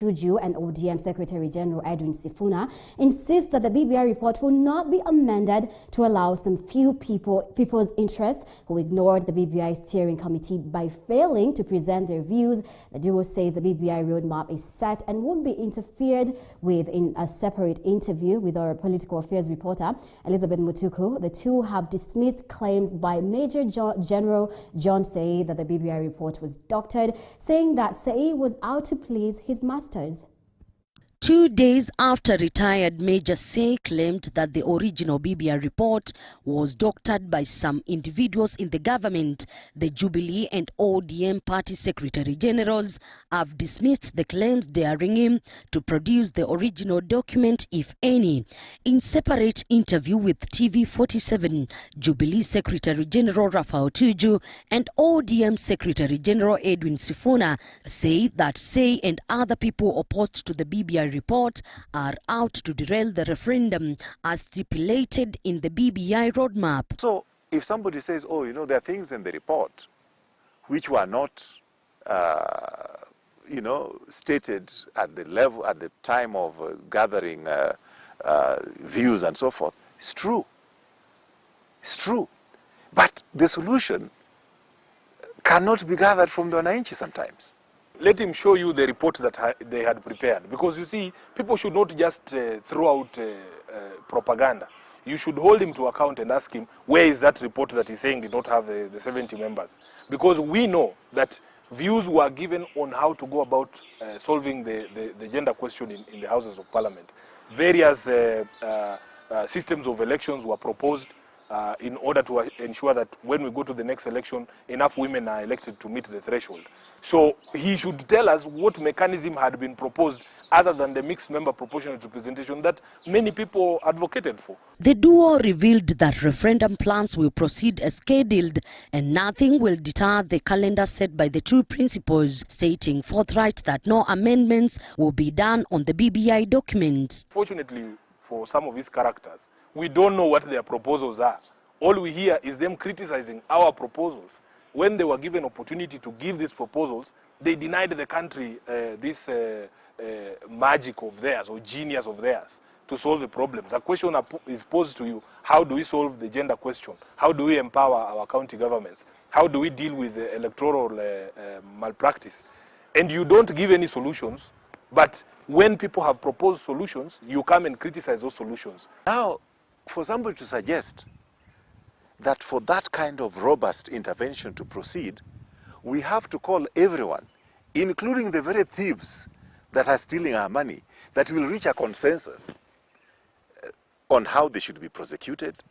Tuju and ODM Secretary General Edwin Sifuna insist that the BBI report will not be amended to allow some few people's interests who ignored the BBI steering committee by failing to present their views. The duo says the BBI roadmap is set and won't be interfered with. In a separate interview with our political affairs reporter Elizabeth Mutuku, the two have dismissed claims by Major General John Say that the BBI report was doctored, saying that Say was out to please his masters. 2 days after retired Major Say claimed that the original BBI report was doctored by some individuals in the government, the Jubilee and ODM party secretary generals have dismissed the claims, daring him to produce the original document, if any. In separate interview with TV47, Jubilee Secretary General Raphael Tuju and ODM Secretary General Edwin Sifuna say that Say and other people opposed to the BBI report are out to derail the referendum as stipulated in the BBI roadmap. So if somebody says, oh, you know, there are things in the report which were not, you know, stated at the level, at the time of gathering views and so forth, it's true. It's true. But the solution cannot be gathered from the wananchi sometimes. Let him show you the report that they had prepared. Because you see, people should not just throw out propaganda. You should hold him to account and ask him, where is that report that he's saying did not have the 70 members? Because we know that views were given on how to go about solving the gender question in the Houses of Parliament. Various systems of elections were proposed in order to ensure that when we go to the next election, enough women are elected to meet the threshold. So he should tell us what mechanism had been proposed other than the mixed member proportional representation that many people advocated for. The duo revealed that referendum plans will proceed as scheduled and nothing will deter the calendar set by the two principals, stating forthright that no amendments will be done on the BBI document. Fortunately for some of his characters, we don't know what their proposals are. All we hear is them criticizing our proposals. When they were given opportunity to give these proposals, they denied the country this magic of theirs or genius of theirs to solve the problems. The question is posed to you, how do we solve the gender question? How do we empower our county governments? How do we deal with the electoral malpractice? And you don't give any solutions, but when people have proposed solutions, you come and criticize those solutions. Now, for somebody to suggest that for that kind of robust intervention to proceed, we have to call everyone, including the very thieves that are stealing our money, that will reach a consensus on how they should be prosecuted,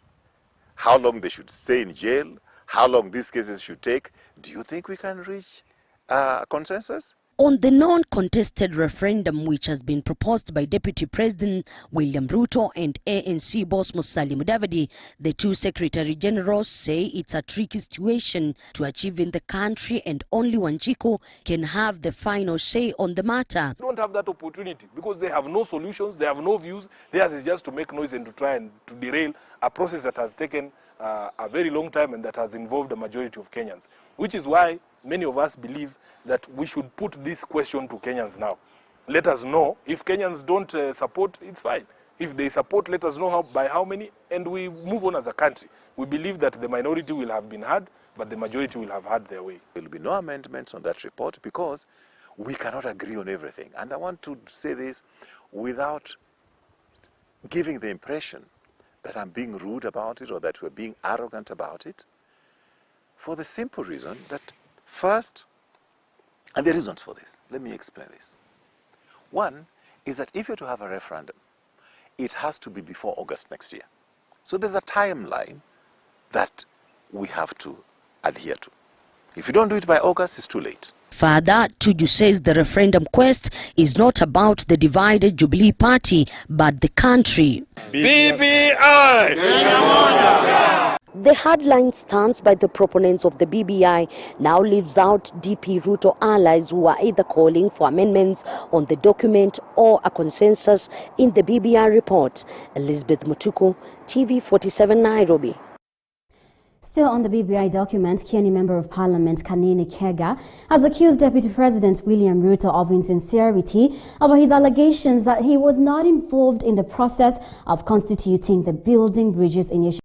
how long they should stay in jail, how long these cases should take. Do you think we can reach a consensus? On the non-contested referendum which has been proposed by Deputy President William Ruto and ANC boss Musalia Mudavadi, the two Secretary Generals say it's a tricky situation to achieve in the country and only Wanjiku can have the final say on the matter. They don't have that opportunity because they have no solutions, they have no views. Theirs is just to make noise and to try and to derail a process that has taken a very long time and that has involved a majority of Kenyans, which is why many of us believe that we should put this question to Kenyans now. Let us know. If Kenyans don't support, it's fine. If they support, let us know by how many, and we move on as a country. We believe that the minority will have been heard, but the majority will have had their way. There will be no amendments on that report because we cannot agree on everything. And I want to say this without giving the impression that I'm being rude about it or that we're being arrogant about it, for the simple reason that first, and the reasons for this, let me explain this. One is that if you're to have a referendum, it has to be before August next year. So there's a timeline that we have to adhere to. If you don't do it by August, it's too late. Further, Tuju says the referendum quest is not about the divided Jubilee party, but the country. BBI! The hardline stance by the proponents of the BBI now leaves out DP Ruto allies who are either calling for amendments on the document or a consensus in the BBI report. Elizabeth Mutuku, TV47 Nairobi. Still on the BBI document, Kieni Member of Parliament Kanini Kega has accused Deputy President William Ruto of insincerity about his allegations that he was not involved in the process of constituting the Building Bridges Initiative.